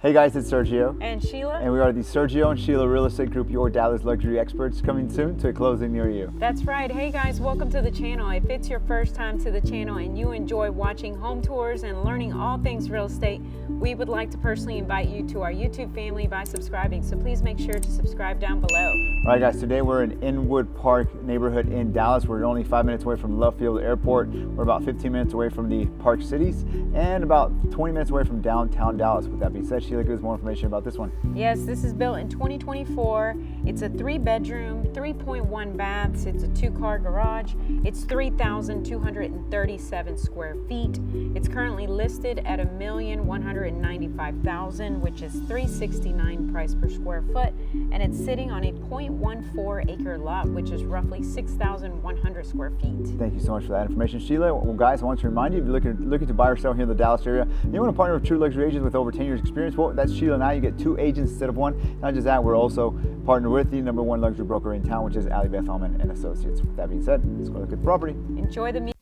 Hey guys, it's Sergio. And Sheila. And we are the Sergio and Sheila Real Estate Group, your Dallas luxury experts, coming soon to a closing near you. That's right. Hey guys, welcome to the channel. If it's your first time to the channel and you enjoy watching home tours and learning all things real estate, we would like to personally invite you to our YouTube family by subscribing. So please make sure to subscribe down below. All right guys, today we're in Inwood Park neighborhood in Dallas. We're only 5 minutes away from Love Field Airport. We're about 15 minutes away from the Park Cities and about 20 minutes away from downtown Dallas. With that being said, Sheila, give us more information about this one. Yes, this is built in 2024. It's a 3-bedroom, 3.1 baths. It's a 2-car garage. It's 3,237 square feet. It's currently listed at $1,195,000, which is $369 price per square foot, and it's sitting on a 0.14 acre lot, which is roughly 6,100 square feet. Thank you so much for that information, Sheila. Well, guys, I want to remind you, if you're looking to buy or sell here in the Dallas area, and you want to partner with true luxury agents with over 10 years experience, well, that's Sheila and I. You get 2 agents instead of 1. Not just that, we're also partnered with the #1 luxury broker in town, which is Ali Beth Hellman and Associates. With that being said, let's go look at the property. Enjoy the meeting.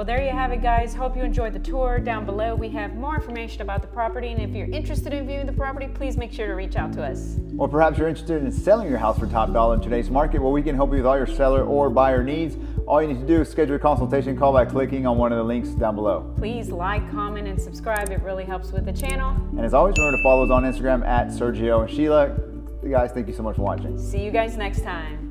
Well, there you have it, guys. Hope you enjoyed the tour. Down below we have more information about the property, and if you're interested in viewing the property, please make sure to reach out to us. Or perhaps you're interested in selling your house for top dollar in today's market. Well, we can help you with all your seller or buyer needs. All you need to do is schedule a consultation call by clicking on one of the links down below. Please like, comment, and subscribe. It really helps with the channel. And as always, remember to follow us on Instagram at Sergio and Sheila. Guys, thank you so much for watching. See you guys next time.